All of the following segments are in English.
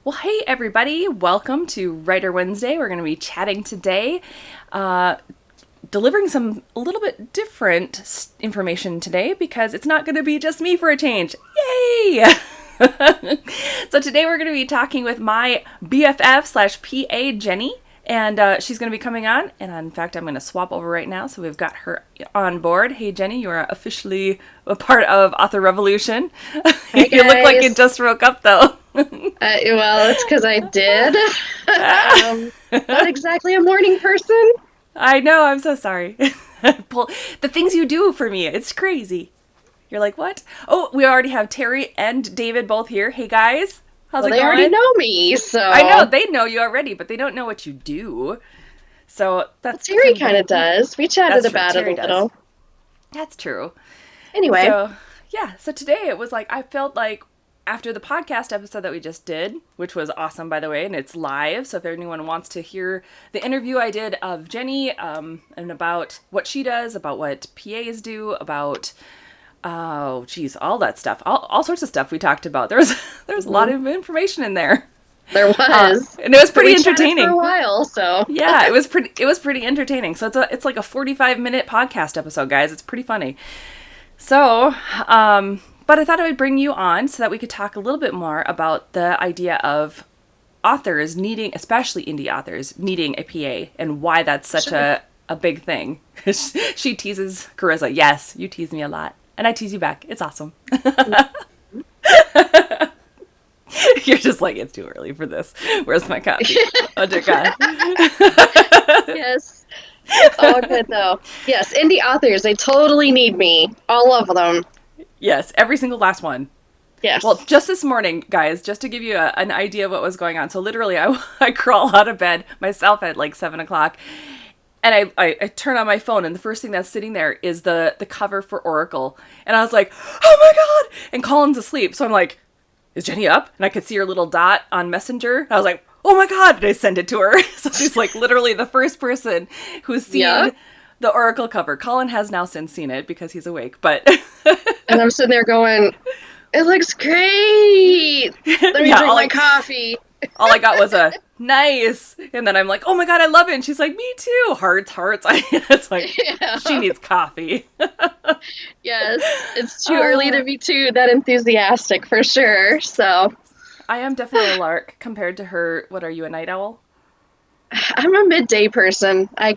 Well, hey everybody, welcome to Writer Wednesday. We're going to be chatting today, delivering some a little bit different information today because it's not going to be just me for a change. Yay! So today we're going to be talking with my BFF slash PA, Jenny, and she's going to be coming on. And in fact, I'm going to swap over right now. So we've got her on board. Hey, Jenny, you are officially a part of Author Revolution. Hi, You look like guys. you just woke up, though. Well, it's because I did. Not exactly a morning person. I know, I'm so sorry. The things you do for me, it's crazy. You're like, what? Oh, we already have Terry and David both here. Hey, guys. How's Well, it they already going? know me, so. I know, they know you already, but they don't know what you do. So that's Terry kind of does. We chatted That's true. about it Terry a does. little. That's true. Anyway, So, yeah. So today it was like, I felt like after the podcast episode that we just did, which was awesome, by the way, and it's live. So if anyone wants to hear the interview I did of Jenny, and about what she does, about what PAs do, about, oh, geez, all that stuff, all sorts of stuff we talked about. There was a lot of information in there. there was. And it was pretty We chatted entertaining. for a while, so. Yeah, it was pretty entertaining. So it's like a 45-minute podcast episode, guys. It's pretty funny. So, but I thought I would bring you on so that we could talk a little bit more about the idea of authors needing, especially indie authors, needing a PA and why that's such Sure. a big thing. She teases Carissa. Yes, you tease me a lot. And I tease you back. It's awesome. You're just like, it's too early for this. Where's my copy? Oh, dear God. Yes. It's all good, though. Yes, indie authors, they totally need me. All of them. Yes, every single last one. Yes. Well, just this morning, guys, just to give you an idea of what was going on. So literally, I crawl out of bed myself at like 7 o'clock, and I turn on my phone, and the first thing that's sitting there is the cover for Oracle. And I was like, oh my God! And Colin's asleep. So I'm like, is Jenny up? And I could see her little dot on Messenger. And I was like, oh my God! And I send it to her. So she's like literally the first person who's seen Yeah. the Oracle cover. Colin has now since seen it because he's awake, but... And I'm sitting there going, it looks great. Let me Yeah, drink my coffee. all I got was a nice, and then I'm like, oh my God, I love it. And she's like, me too. Hearts. It's like, Yeah. she needs coffee. Yes, it's too early to be too that enthusiastic for sure. So I am definitely a lark compared to her. What are you, a night owl? I'm a midday person. I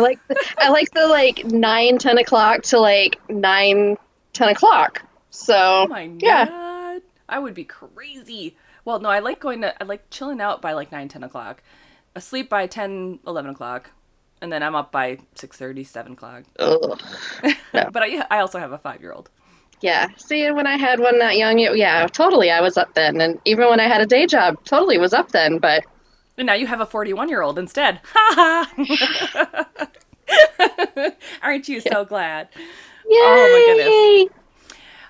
like the like 9-10 o'clock to like 9-10 o'clock. So Oh my yeah, God. I would be crazy. Well, no, I like chilling out by like 9, 10 o'clock, asleep by 10, 11 o'clock, and then I'm up by 6:30, 7 o'clock. ugh. No. But I also have a 5-year-old. Yeah. See, when I had one that young, yeah, totally, I was up then, and even when I had a day job, totally was up then. But And now you have a 41-year-old instead. Ha ha! Aren't you so glad? yay! Oh my goodness.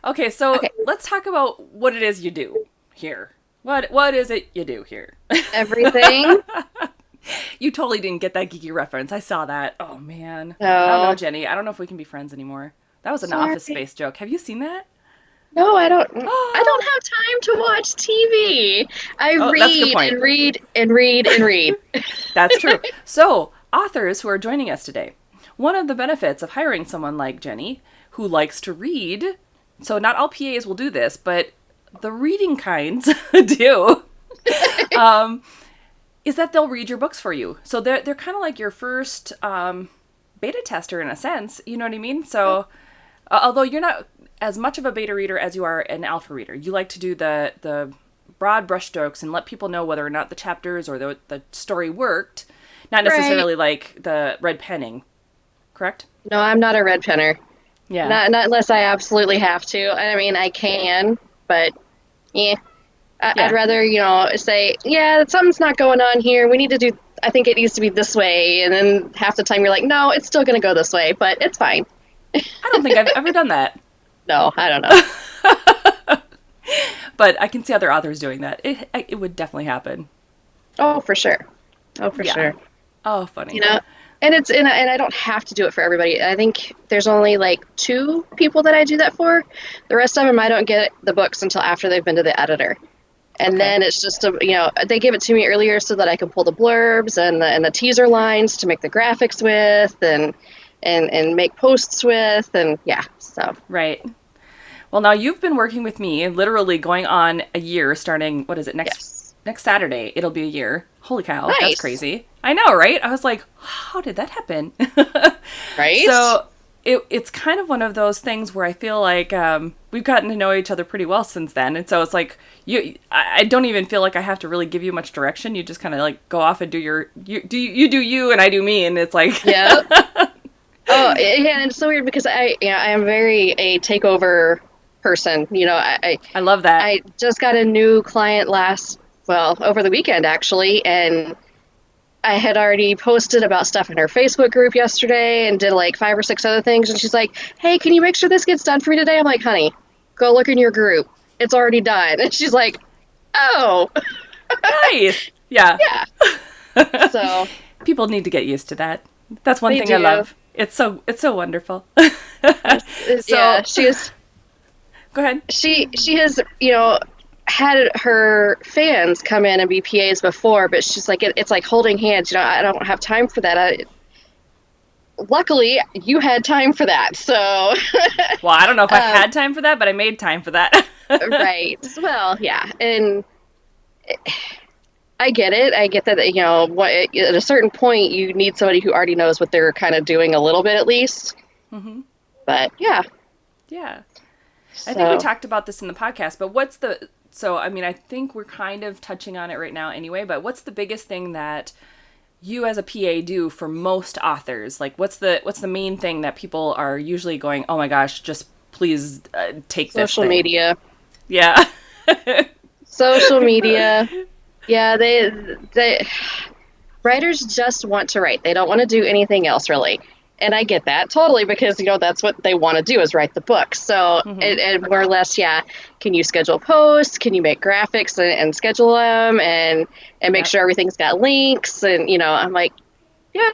Okay, so Okay. let's talk about what it is you do here. What is it you do here? Everything. You totally didn't get that geeky reference. I saw that. Oh man. I don't know, No. Jenny. I don't know if we can be friends anymore. That was an Sorry. Office Space joke. Have you seen that? No, I don't. I don't have time to watch TV. I Oh, that's a good read point. and read and read and read. That's true. So, authors who are joining us today, one of the benefits of hiring someone like Jenny, who likes to read, so not all PAs will do this, but the reading kinds do, is that they'll read your books for you. So they're kind of like your first beta tester in a sense. You know what I mean? So although you're not as much of a beta reader as you are an alpha reader, you like to do the broad brushstrokes and let people know whether or not the chapters or the story worked. Not necessarily like the red penning, correct? No, I'm not a red penner. Yeah. Not unless I absolutely have to. I mean, I can, but yeah. Yeah. I'd rather, say, yeah, something's not going on here. We need to do, I think it needs to be this way. And then half the time you're like, no, it's still going to go this way, but it's fine. I don't think I've ever done that. No, I don't know. But I can see other authors doing that. It would definitely happen. Oh, for sure. Oh, for Yeah. sure. Oh, funny. And I don't have to do it for everybody. I think there's only like 2 people that I do that for. The rest of them, I don't get the books until after they've been to the editor. And Okay. then it's just they give it to me earlier so that I can pull the blurbs and the teaser lines to make the graphics with and make posts with, and yeah, so Right. Well, now you've been working with me literally going on a year starting, what is it, yes. next Saturday. It'll be a year. Holy cow, that's Nice. crazy. I know, right? I was like, how did that happen? Right? So it's kind of one of those things where I feel like we've gotten to know each other pretty well since then, and so it's like I don't even feel like I have to really give you much direction. You just kind of like go off and do you do you and I do me, and it's like Yep. Oh, yeah, and it's so weird because I am very a takeover person. I love that. I just got a new client over the weekend actually, and I had already posted about stuff in her Facebook group yesterday and did like 5 or 6 other things. And she's like, "Hey, can you make sure this gets done for me today?" I'm like, "Honey, go look in your group. It's already done." And she's like, "Oh, Nice. Yeah. yeah." So People need to get used to that. That's one they thing I do. love. It's so wonderful. Yeah, So go ahead. she has had her fans come in and be PAs before, but she's like it's like holding hands. I don't have time for that. Luckily, you had time for that. So, Well, I don't know if I um, had time for that, but I made time for that. right. Well, yeah, and I get it. I get that. At a certain point, you need somebody who already knows what they're kind of doing a little bit at least. Hmm. But yeah, Yeah. I think we so talked about this in the podcast, but so I mean, I think we're kind of touching on it right now anyway, but what's the biggest thing that you as a PA do for most authors? Like what's the main thing that people are usually going, "Oh my gosh, just please take this social thing." media, Yeah. social media. Yeah, they writers just want to write. They don't want to do anything else really. And I get that totally because that's what they want to do is write the book. So Hmm. and more or less, yeah. Can you schedule posts? Can you make graphics and schedule them and make Yep. sure everything's got links? And I'm like, yeah,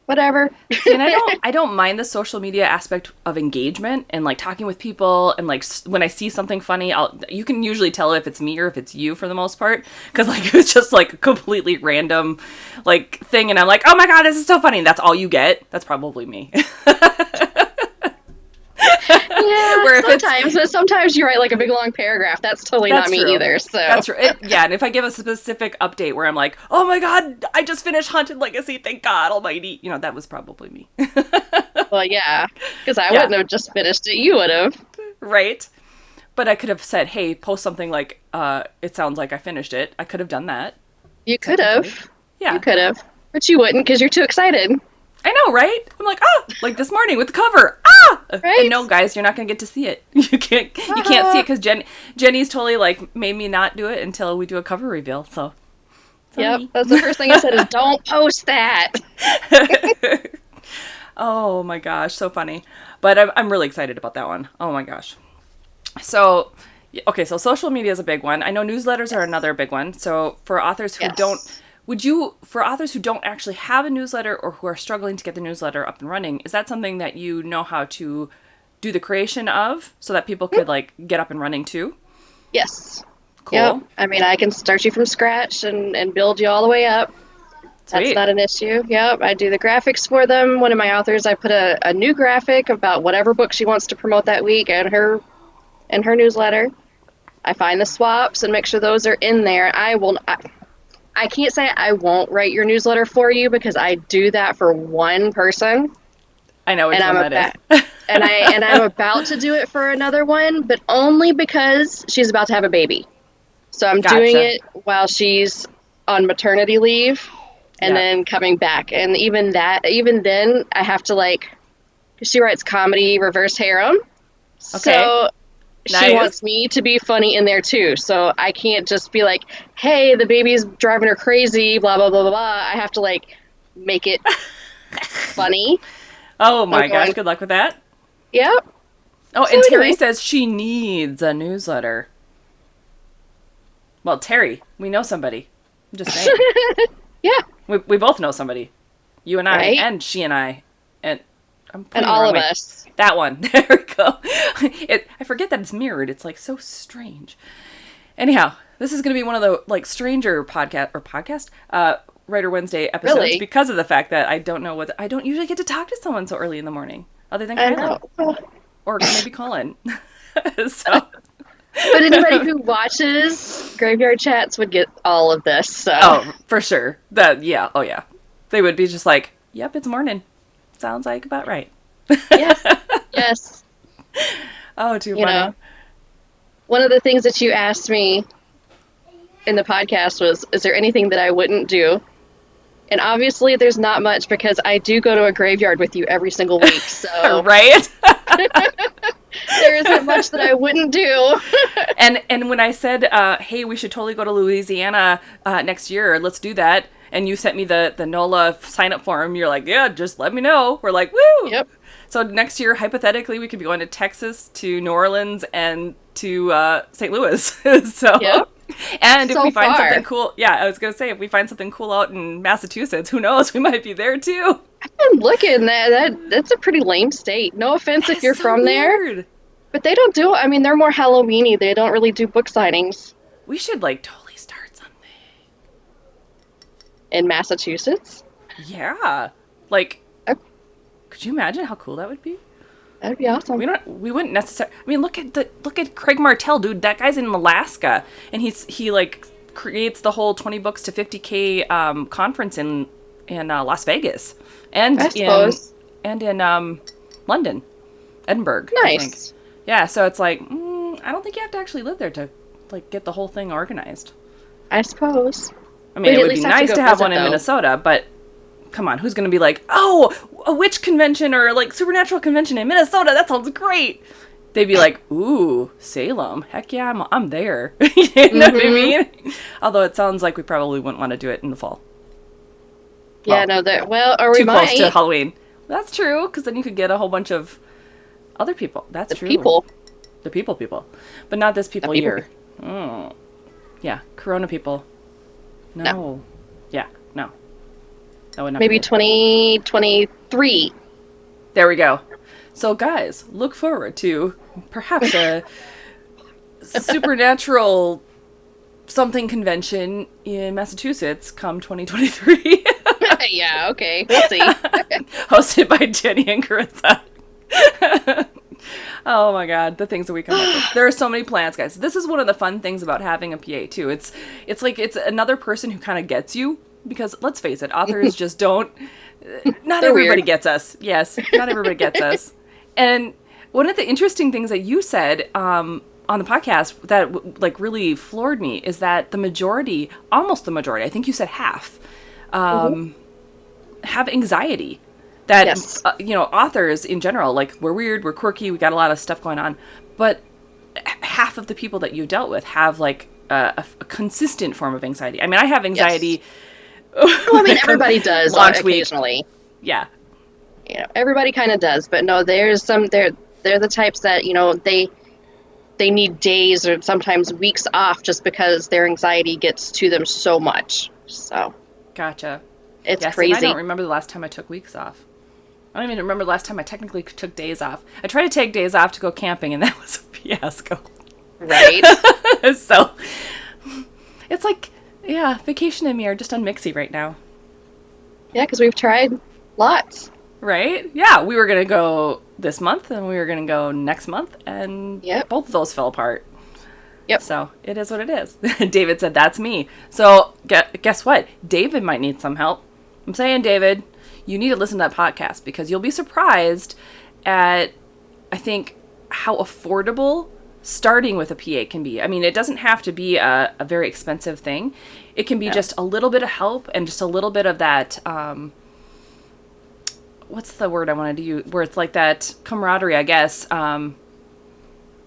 whatever. See, and I don't mind the social media aspect of engagement and like talking with people and like when I see something funny, you can usually tell if it's me or if it's you for the most part because like it's just like a completely random like thing and I'm like, "Oh my god, this is so funny." And that's all you get. That's probably me. Yeah, Where if it's sometimes, but sometimes you write like a big long paragraph. That's totally not That's me true. either. So, That's right. Yeah, and if I give a specific update where I'm like, "Oh my god, I just finished Haunted Legacy. Thank God Almighty." That was probably me. well, yeah, because I Yeah. wouldn't have just finished it. You would have. Right. But I could have said, "Hey, post something like, it sounds like I finished it." I could have done that, You could technically. have. You Yeah. could have. But you wouldn't because you're too excited, I know, right? I'm like, like this morning with the cover. And right? no, guys, you're not gonna get to see it. You can't see it because Jenny's totally like made me not do it until we do a cover reveal. So Yep. sorry. That's the first thing I said is don't post that. Oh my gosh, so funny. But I'm really excited about that one. Oh my gosh. So, okay, so social media is a big one. I know newsletters are Yes. another big one. So, for authors who don't, Yes. for authors who don't actually have a newsletter or who are struggling to get the newsletter up and running, is that something that you know how to do the creation of so that people Yep. could like get up and running too? Yes. Yep. Cool. I mean, I can start you from scratch and build you all the way up. That's Sweet. not an issue. Yep. I do the graphics for them. One of my authors, I put a new graphic about whatever book she wants to promote that week and her newsletter. I find the swaps and make sure those are in there. I can't say I won't write your newsletter for you because I do that for one person, I know which and one that is. I'm about to do it for another one, but only because she's about to have a baby. So I'm doing Gotcha. it while she's on maternity leave and Yeah. then coming back. And even then I have to like she writes comedy reverse harem. Okay. So she Nice. wants me to be funny in there too. So I can't just be like, "Hey, the baby's driving her crazy, blah blah blah blah blah." I have to like make it funny. Oh I'm my gosh, going, good luck with that. "Yep." Oh, So and Terry anyway, says she needs a newsletter. Well, Terry, we know somebody. I'm just saying. yeah, We both know somebody. You and I, right? and she and I. And I'm And pointing the all wrong of way. us. That one. There we go. I forget that it's mirrored. It's like so strange. Anyhow, this is going to be one of the like stranger podcast Writer Wednesday episodes Really? because of the fact that I don't usually get to talk to someone so early in the morning, other than I Kylan know. or maybe Colin. So, But anybody who watches Graveyard Chats would get all of this. So oh, for sure. Oh yeah, they would be just like, "Yep, it's morning. Sounds like about right." yes, yes. Oh, too You funny. know, one of the things that you asked me in the podcast was, "Is there anything that I wouldn't do?" And obviously, there's not much because I do go to a graveyard with you every single week. So Right? there isn't much that I wouldn't do. And when I said, "Hey, we should totally go to Louisiana next year. Let's do that," and you sent me the NOLA sign up form, you're like, "Yeah, just let me know." We're like, "Woo!" Yep. So next year, hypothetically, we could be going to Texas, to New Orleans, and to St. Louis. So, Yep. and if So we find far. something cool, yeah, I was gonna say, if we find something cool out in Massachusetts, who knows? We might be there too. I'm looking that's a pretty lame state. No offense That if is you're so from there, weird. but they don't do. I mean, they're more Halloweeny. They don't really do book signings We should like totally start something. in Massachusetts. Yeah, like, Uh, could you imagine how cool that would be? That'd be awesome. We wouldn't necessarily. I mean, look at Craig Martell, dude. That guy's in Alaska, and he like creates the whole 20 books to 50K conference in Las Vegas, and I suppose. in London, Edinburgh. I think. Nice. Yeah, so it's like I don't think you have to actually live there to like get the whole thing organized. I suppose. I mean, We'd it at would be least have to nice go to have visit, one in though. Minnesota, but come on, who's going to be like, oh, a witch convention or like supernatural convention in Minnesota? That sounds great. They'd be like, ooh, Salem. Heck yeah, I'm there. You know what I mean? Although it sounds like we probably wouldn't want to do it in the fall. Yeah, Well, no, or we Too close to might. Halloween. That's true, because then you could get a whole bunch of other people. That's The true. people. The people. But not this people people. year. Mm. Yeah, Corona people. No. Yeah, no. That would not Maybe be good. 2023. There we go. So, guys, look forward to perhaps a supernatural something convention in Massachusetts come 2023, Yeah, okay. We'll see. hosted by Jenny and Carissa. Oh my God, the things that we come up with. There are so many plans, guys. This is one of the fun things about having a PA too. It's like it's another person who kind of gets you because let's face it, authors just don't. Not They're everybody weird. gets us. Yes, not everybody gets us. And one of the interesting things that you said on the podcast that like really floored me is that the majority, almost the majority, I think you said half, have anxiety. That Yes. Authors in general, like we're weird, we're quirky, we got a lot of stuff going on, but half of the people that you dealt with have like a consistent form of anxiety. I mean, I have anxiety. Well, I mean, everybody does Launch week. occasionally. Yeah, Everybody kind of does, but no, there's some. They're the types that they need days or sometimes weeks off just because their anxiety gets to them so much. So gotcha. it's Yes, crazy. and I don't remember the last time I took weeks off. I don't even remember the last time I technically took days off. I tried to take days off to go camping, and that was a fiasco. Right? So it's like, yeah, Vacation and me are just on Mixie right now. Yeah, because we've tried lots. Right? Yeah, we were going to go this month, and we were going to go next month, and Yep. both of those fell apart. Yep. So it is what it is. David said, that's me. So guess what? David might need some help. I'm saying, David, you need to listen to that podcast because you'll be surprised at, I think, how affordable starting with a PA can be. I mean, it doesn't have to be a very expensive thing. It can be No. just a little bit of help and just a little bit of that, what's the word I wanted to use? Where it's like that camaraderie, I guess.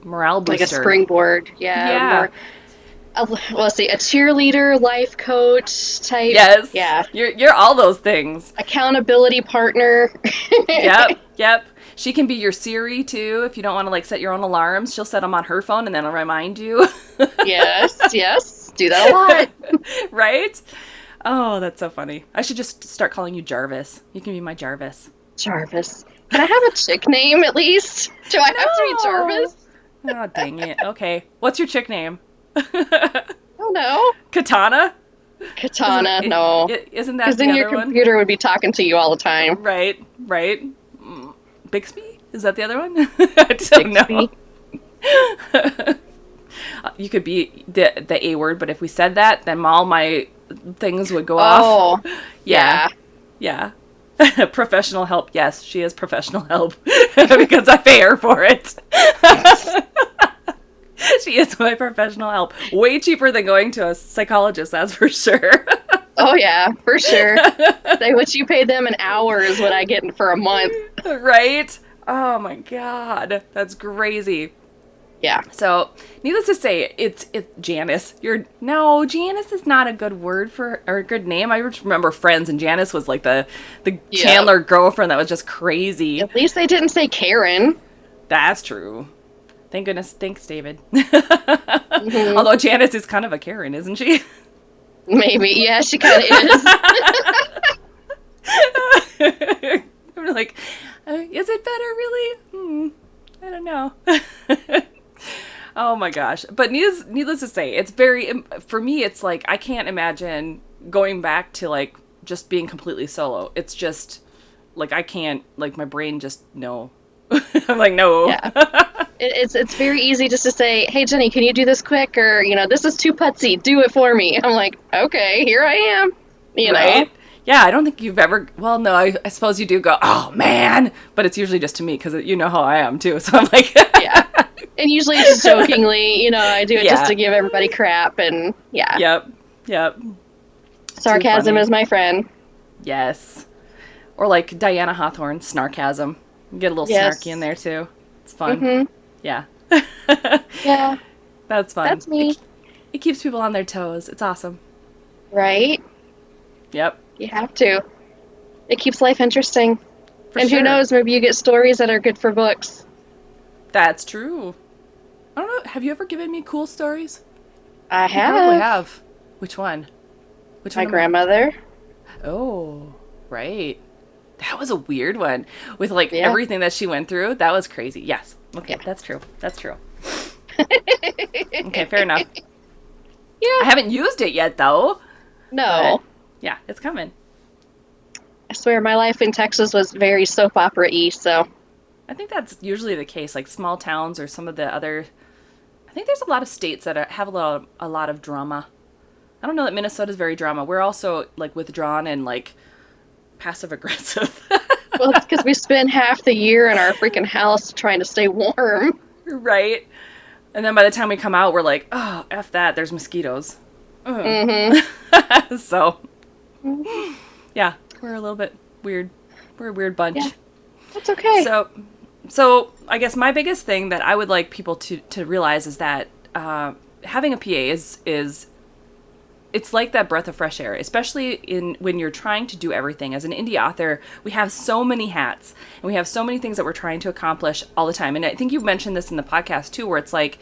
Morale booster. Like a springboard. Yeah. Yeah. Let's see, a cheerleader, life coach type. Yes. Yeah. You're all those things. Accountability partner. Yep. She can be your Siri too. If you don't want to like set your own alarms, she'll set them on her phone and then it'll remind you. Yes. Do that a lot. Right? Oh, that's so funny. I should just start calling you Jarvis. You can be my Jarvis. Jarvis. Can I have a chick name at least? Do I have to be No. Jarvis? Oh, dang it. Okay. What's your chick name? Oh no. Katana? Isn't Katana, no. isn't Because that the then your other one? computer would be talking to you all the time. Right, right. Bixby? Is that the other one? I don't know. Bixby. You could be the A word, but if we said that, then all my things would go off. Oh, Yeah, yeah. yeah. Professional help. Yes, she is professional help because I pay her for it. She is my professional help. Way cheaper than going to a psychologist, that's for sure. Oh, yeah, for sure. Say what you pay them an hour is what I get for a month. Right? Oh my god, that's crazy. Yeah. So, needless to say, it's Janice. No, Janice is not a good word for or a good name. I just remember Friends, and Janice was like the Yeah. Chandler girlfriend that was just crazy. At least they didn't say Karen. That's true. Thank goodness. Thanks, David. Hmm. Although Janice is kind of a Karen, isn't she? Maybe. Yeah, she kind of is. I'm like, is it better, really? I don't know. Oh my gosh. But needless to say, it's very, for me, it's like, I can't imagine going back to like just being completely solo. It's just like, I can't, like, my brain just, no. I'm like, no. Yeah. It's very easy just to say, hey, Jenny, can you do this quick? Or, this is too putsy. Do it for me. I'm like, okay, here I am. Right? Yeah, I don't think you've ever, well, no, I suppose you do go, oh man. But it's usually just to me because you know how I am too. So I'm like, Yeah. And usually it's just jokingly, I do it Yeah. just to give everybody crap. And yeah, yep, yep. sarcasm funny. is my friend. Yes. Or like Diana Hawthorne, snarkasm. Get a little Yes. snarky in there too. It's fun. Hmm. Yeah. Yeah, That's fun. that's me. It keeps people on their toes. It's awesome. Right? Yep. You have to. It keeps life interesting. For And sure. who knows, maybe you get stories that are good for books. That's true. I don't know. Have you ever given me cool stories? I You probably have. have. Which one? Which My one? grandmother. Oh, right. That was a weird one with like Yeah. everything that she went through. That was crazy. Yes. Okay, Yeah. that's true. That's true. Okay, fair enough. I Yeah. haven't used it yet though. No. But yeah, it's coming. I swear my life in Texas was very soap opera-y, so I think that's usually the case, like small towns or some of the other. I think there's a lot of states that have a lot of drama. I don't know that Minnesota's very drama. We're also like withdrawn and like passive aggressive. well, it's because we spend half the year in our freaking house trying to stay warm. Right? And then by the time we come out, we're like, oh, F that, there's mosquitoes. Mm-hmm. So, yeah, we're a little bit weird. We're a weird bunch. Yeah. That's okay. So I guess my biggest thing that I would like people to realize is that having a PA is it's like that breath of fresh air, especially when you're trying to do everything. As an indie author, we have so many hats and we have so many things that we're trying to accomplish all the time. And I think you've mentioned this in the podcast too, where it's like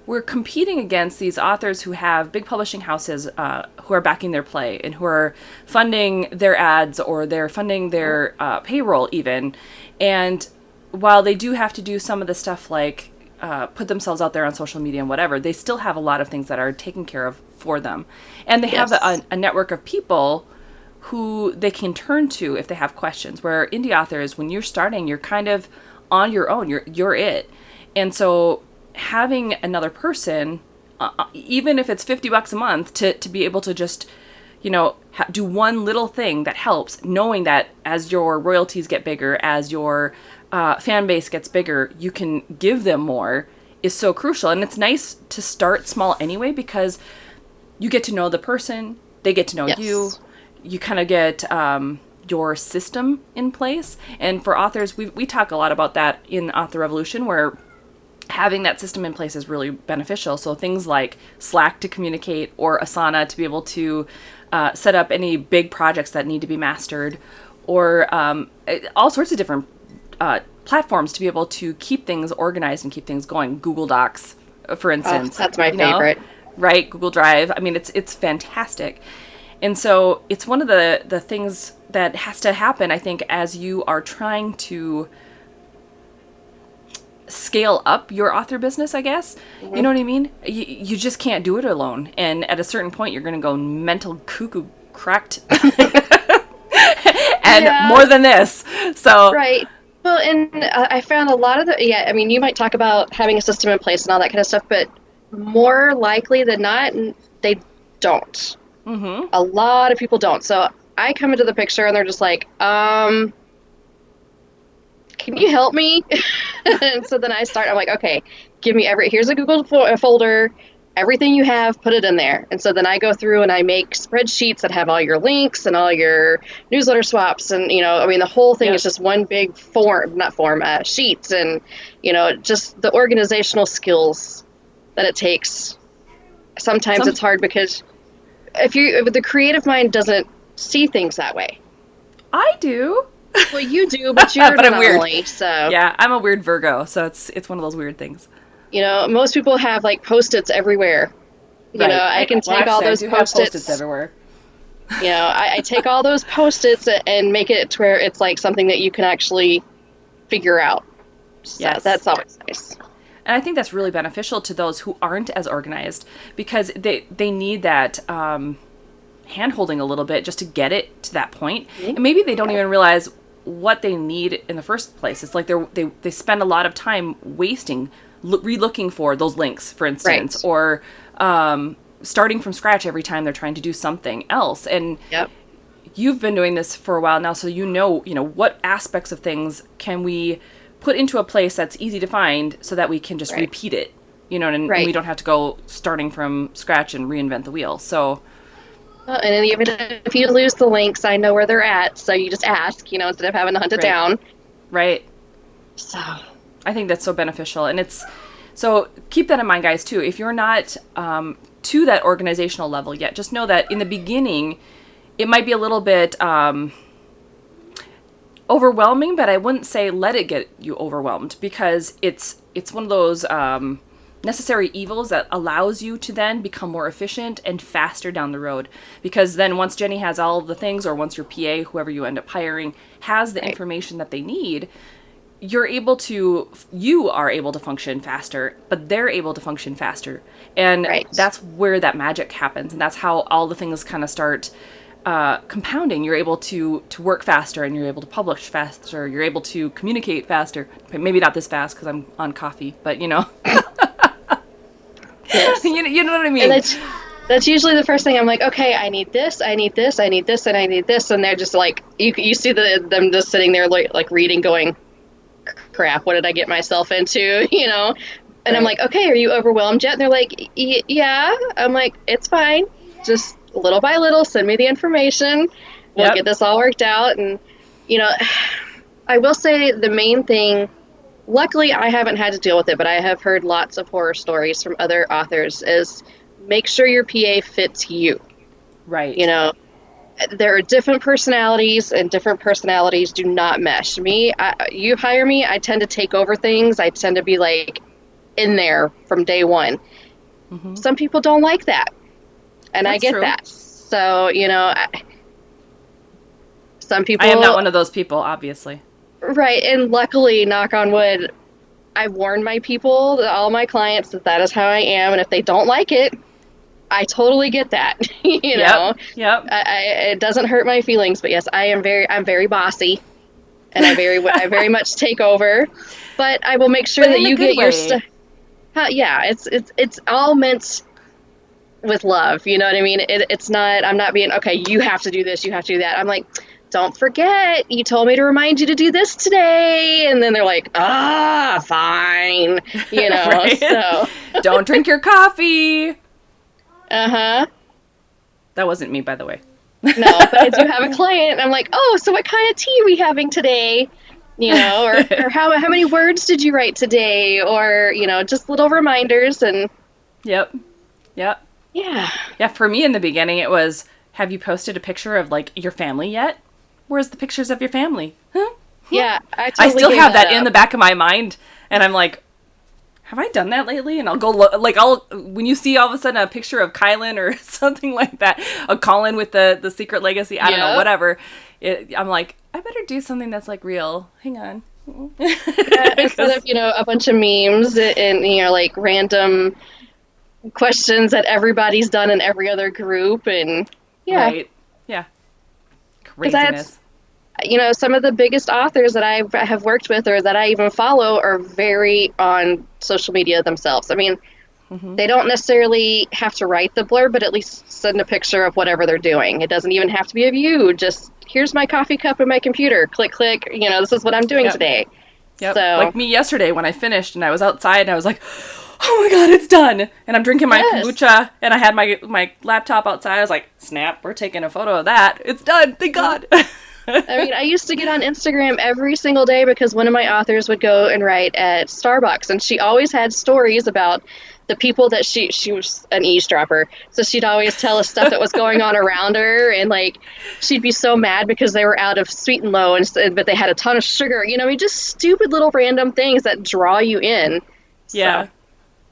we're competing against these authors who have big publishing houses who are backing their play and who are funding their ads or they're funding their payroll even. And while they do have to do some of the stuff like put themselves out there on social media and whatever, they still have a lot of things that are taken care of for them. And they have Yes. a network of people who they can turn to if they have questions. Where indie authors, when you're starting, you're kind of on your own. You're it. And so having another person, even if it's $50 a month, to be able to just, do one little thing that helps, knowing that as your royalties get bigger, as your fan base gets bigger, you can give them more, is so crucial. And it's nice to start small anyway, because you get to know the person, they get to know Yes. you kind of get your system in place. And for authors, we talk a lot about that in Author Revolution, where having that system in place is really beneficial. So things like Slack to communicate, or Asana to be able to set up any big projects that need to be mastered, or all sorts of different platforms to be able to keep things organized and keep things going. Google Docs, for instance. that's my favorite. Right? Google Drive. I mean, it's fantastic. And so it's one of the things that has to happen, I think, as you are trying to scale up your author business, I guess. You Hmm. know what I mean? You just can't do it alone. And at a certain point, you're going to go mental cuckoo cracked and Yeah, more than this. So, right. Well, and I found a lot of the, yeah, I mean, you might talk about having a system in place and all that kind of stuff, but more likely than not, they don't. mm-hmm. A lot of people don't. So I come into the picture and they're just like, can you help me? And so then I start, I'm like, okay, give me here's a Google folder, everything you have, put it in there. And so then I go through and I make spreadsheets that have all your links and all your newsletter swaps. And, I mean, the whole thing is Yep. just one big form, not form, sheets. And, just the organizational skills that it takes. Sometimes Some it's hard because if the creative mind doesn't see things that way. I do. Well, you do, but you're an But I'm weird. anomaly. So, Yeah, I'm a weird Virgo, so it's one of those weird things. most people have like post-its everywhere. Right. I can Well, take all actually, I those do have post-its post-its. everywhere. I take all those post-its and make it to where it's like something that you can actually figure out. So Yes. that's always nice. And I think that's really beneficial to those who aren't as organized because they need that hand holding a little bit just to get it to that point. Mhm. And maybe they don't Yeah. even realize what they need in the first place. It's like they spend a lot of time wasting re-looking for those links, for instance, Right. or starting from scratch every time they're trying to do something else. And Yep. you've been doing this for a while now, so you know what aspects of things can we put into a place that's easy to find so that we can just Right. repeat it, and we Right. don't have to go starting from scratch and reinvent the wheel. So, And even if you lose the links, I know where they're at. So you just ask, instead of having to hunt it right, down. right. So, I think that's so beneficial, and so keep that in mind, guys. Too, if you're not to that organizational level yet, just know that in the beginning, it might be a little bit overwhelming, but I wouldn't say let it get you overwhelmed because it's one of those necessary evils that allows you to then become more efficient and faster down the road. Because then once Jenny has all of the things, or once your PA, whoever you end up hiring, has the right. information that they need, you are able to function faster, but they're able to function faster. And Right. that's where that magic happens. And that's how all the things kind of start compounding. You're able to work faster, and you're able to publish faster. You're able to communicate faster. Maybe not this fast because I'm on coffee, but Yes. you know what I And mean? that's usually the first thing I'm like, okay, I need this, I need this, I need this, and I need this, and they're just like, you see them just sitting there like reading, going, crap, what did I get myself into, And I'm Right. like, okay, are you overwhelmed yet? And they're like, yeah. I'm like, it's fine, just little by little, send me the information, we'll Yep. get this all worked out. And you know, I will say the main thing. Luckily, I haven't had to deal with it, but I have heard lots of horror stories from other authors. Is make sure your PA fits you. Right. You know, there are different personalities, and different personalities do not mesh. You hire me, I tend to take over things. I tend to be like in there from day one. Mm-hmm. Some people don't like that, and I That's get true. that. So, some I am not people, one of those people, obviously. right, and luckily, knock on wood, I've warned my people, all my clients, that is how I am, and if they don't like it, I totally get that. Yep. Yep. It doesn't hurt my feelings, but yes, I'm very bossy, and I very much take over, but I will make sure But that in a you good get your way. stuff. Yeah, it's all meant with love. You know what I mean? It's not. I'm not being okay. You have to do this. You have to do that. I'm like, don't forget, you told me to remind you to do this today, and then they're like, fine. Right? So, Don't drink your coffee. uh-huh. That wasn't me, by the way. No, but I do have a client. I'm like, oh, so what kind of tea are we having today? Or how many words did you write today? Or, just little reminders. And Yep. Yep. yeah, Yeah, for me in the beginning, it was, have you posted a picture of, like, your family yet? Where's the pictures of your family? Huh? yeah, I I totally still gave have that in up. the back of my mind, and I'm like, have I done that lately? And I'll go, when you see all of a sudden a picture of Kylan or something like that, a Colin with the Secret Legacy, I don't know, Yep. whatever, I'm like, I better do something that's, like, real. Hang on. Yeah, instead of, a bunch of memes and, like random questions that everybody's done in every other group. And yeah, Right. Yeah. because that's, Craziness. some of the biggest authors that I have worked with or that I even follow are very on social media themselves. I mean, Hmm. they don't necessarily have to write the blurb, but at least send a picture of whatever they're doing. It doesn't even have to be of you. Just here's my coffee cup and my computer. Click, click. This is what I'm doing Yep. today. Yep. So, Like me yesterday when I finished and I was outside and I was like, oh my God, it's done. And I'm drinking my yes. kombucha and I had my laptop outside. I was like, snap, we're taking a photo of that. It's done. Thank God. I mean, I used to get on Instagram every single day because one of my authors would go and write at Starbucks, and she always had stories about the people that she was an eavesdropper, so she'd always tell us stuff that was going on around her, and like she'd be so mad because they were out of sweet and low, but they had a ton of sugar. I mean, just stupid little random things that draw you in. So Yeah.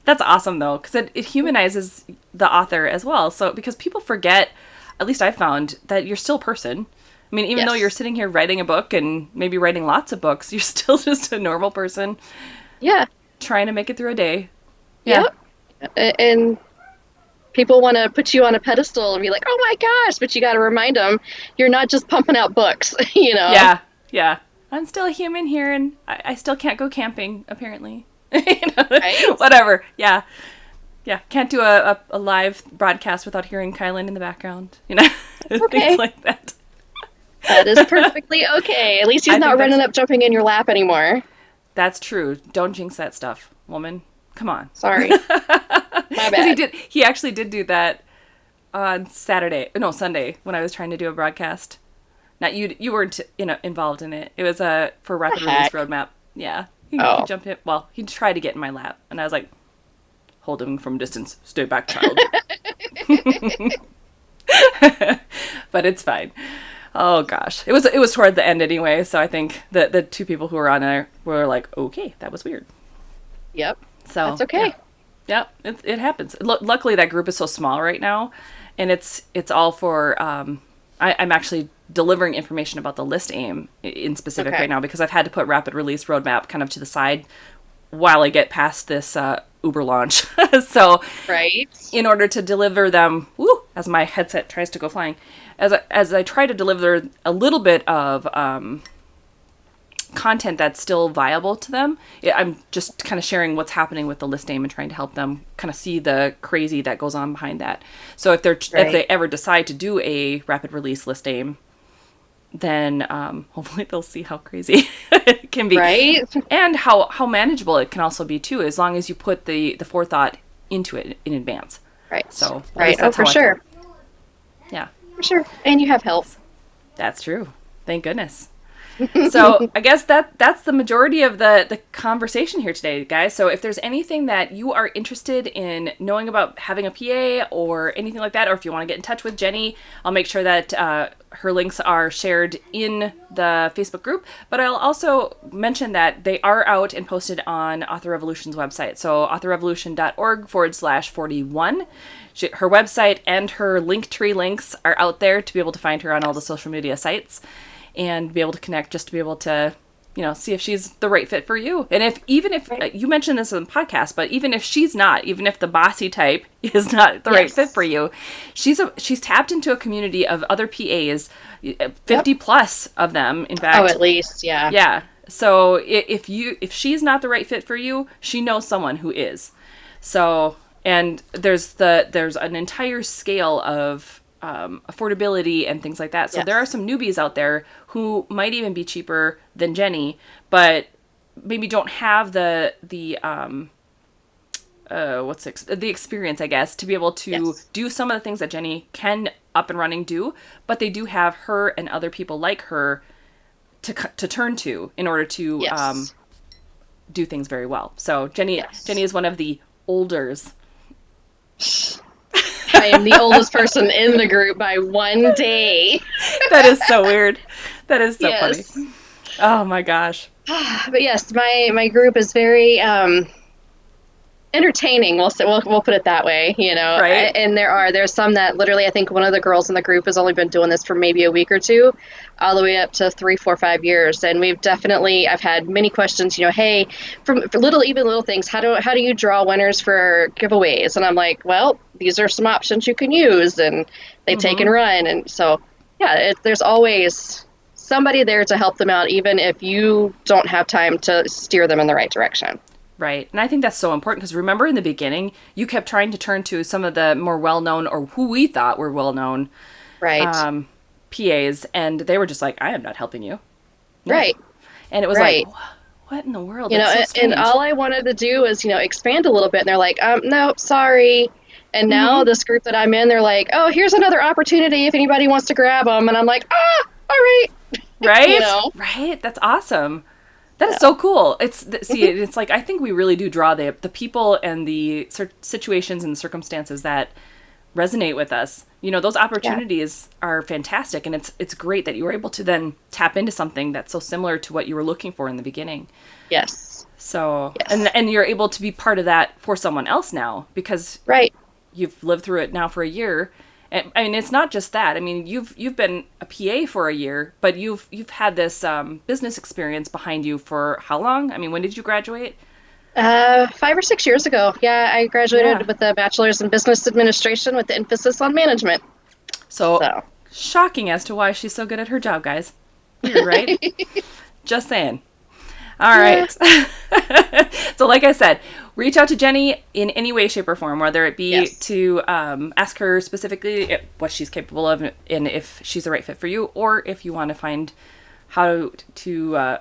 That's awesome though, because it humanizes the author as well. So because people forget, at least I found, that you're still a person. I mean, even though you're yes, sitting here writing a book and maybe writing lots of books, you're still just a normal person yeah, trying to make it through a day. Yeah. yep, and people want to put you on a pedestal and be like, "Oh my gosh," but you got to remind them you're not just pumping out books, Yeah. Yeah. I'm still a human here and I still can't go camping, apparently. right? Whatever. Yeah. Yeah. Can't do a live broadcast without hearing Kylan in the background, things Okay. like that. That is perfectly okay. At least he's I think not running that's up jumping in your lap anymore. That's true. Don't jinx that stuff, woman. Come on. Sorry. My Because he bad. did. He actually did do that on Saturday. No, Sunday when I was trying to do a broadcast. Not you. You weren't involved in it. It was for The rapid release heck? roadmap. Yeah. He Oh. jumped in. Well, he tried to get in my lap, and I was like, "Hold him from distance. Stay back, child." But it's fine. Oh gosh, it was toward the end anyway. So I think the two people who were on there were like, "Okay, that was weird." Yep. So That's yeah. okay. Yeah, it happens. Luckily, that group is so small right now, and it's all for. I'm actually delivering information about the list aim in specific Okay. right now because I've had to put rapid release roadmap kind of to the side while I get past this Uber launch. So, Right? in order to deliver them, woo, as my headset tries to go flying, as I try to deliver a little bit of content that's still viable to them. I'm just kind of sharing what's happening with the list name and trying to help them kind of see the crazy that goes on behind that. So if they Right. ever decide to do a rapid release list name, then hopefully they'll see how crazy it can be Right? and how manageable it can also be too, as long as you put the forethought into it in advance. Right. So at Right. least Oh, that's for how I feel. sure. Yeah, For sure. And you have help. that's true. Thank goodness. So I guess that's the majority of the conversation here today, guys. So if there's anything that you are interested in knowing about having a PA or anything like that, or if you want to get in touch with Jenny, I'll make sure that her links are shared in the Facebook group. But I'll also mention that they are out and posted on Author Revolution's website. So authorrevolution.org/41. Her website and her Linktree links are out there to be able to find her on all the social media sites and be able to connect, just to be able to see if she's the right fit for you. And even if Right. you mentioned this in the podcast, but even if she's not, even if the bossy type is not the right fit Yes. for you, she's tapped into a community of other PAs, 50 Yep. plus of them, in Oh, fact. at least, yeah. Yeah. So if she's not the right fit for you, she knows someone who is. So, and there's an entire scale of affordability and things like that. So there are Yes. some newbies out there who might even be cheaper than Jenny, but maybe don't have the the experience, I guess, to be able to Yes. do some of the things that Jenny can up and running do, but they do have her and other people like her to turn to in order to Yes. do things very well. So Jenny Yes. is one of the olders. I am the oldest person in the group by one day. That is so weird. That is so funny. Yes. Oh my gosh. But yes, my group is very entertaining. We'll put it that way, you know. Right? And there's some that literally, I think one of the girls in the group has only been doing this for maybe a week or two, all the way up to 3, 4, 5 years. And I've had many questions, you know, hey, for little things, how do you draw winners for giveaways? And I'm like, well, these are some options you can use, and they take and Mm-hmm. run. And so, yeah, there's always somebody there to help them out, even if you don't have time to steer them in the right direction. Right. And I think that's so important because remember in the beginning, you kept trying to turn to some of the more well known or who we thought were well known Right. PAs, and they were just like, I am not helping you. No. Right. And it was like, Right. what in the world? You know, That's so and strange. all I wanted to do was, you know, expand a little bit. And they're like, no, sorry. And now Mm-hmm. this group that I'm in, they're like, oh, here's another opportunity if anybody wants to grab them. And I'm like, all right, you Right? know. Right? That's awesome. That is So, so cool. See, mhm, it's like I think we really do draw the people and the situations and the circumstances that resonate with us. You know, those yeah, opportunities are fantastic, and it's great that you were able to then tap into something that's so similar to what you were looking for in the beginning. yes, So, yes, and you're able to be part of that for someone else now because right. you've lived through it now for a year. And I mean, it's not just that. I mean, you've been a PA for a year, but you've had this business experience behind you for how long? I mean, when did you graduate? 5 or 6 years ago, yeah, I Yeah. graduated with a bachelor's in business administration with the emphasis on management. So So, shocking as to why she's so good at her job, guys. Weird, right? Just saying. All yeah, right. So, like I said, reach out to Jenny in any way, shape, or form, whether it be yes, to ask her specifically what she's capable of and if she's the right fit for you, or if you want to find how to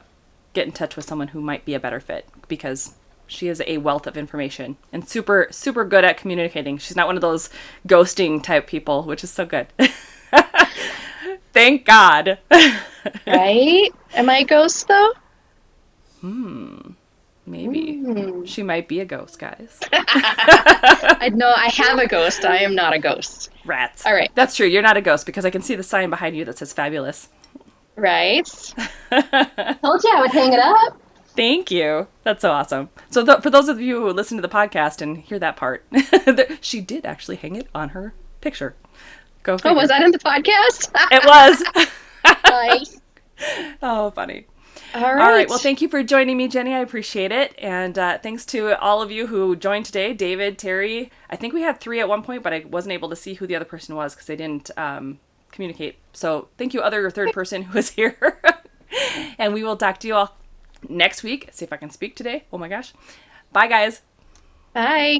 get in touch with someone who might be a better fit because she is a wealth of information and super, super good at communicating. She's not one of those ghosting type people, which is so good. Thank God. right. Am I a ghost though? Maybe. Mm. She might be a ghost, guys. I know I have a ghost. I am not a ghost. Rats. All right. That's true. You're not a ghost because I can see the sign behind you that says fabulous. Right. Told you I would hang it up. Thank you. That's so awesome. So, for those of you who listen to the podcast and hear that part, she did actually hang it on her picture. Go Oh, was figure. that in the podcast? It was. Nice. Oh, funny. All All right. right. Well, thank you for joining me, Jenny. I appreciate it. And thanks to all of you who joined today David, Terry. I think we had 3 at one point, but I wasn't able to see who the other person was because they didn't communicate. So thank you, other third person who was here. And we will talk to you all next week. See if I can speak today. Oh my gosh. Bye, guys. Bye.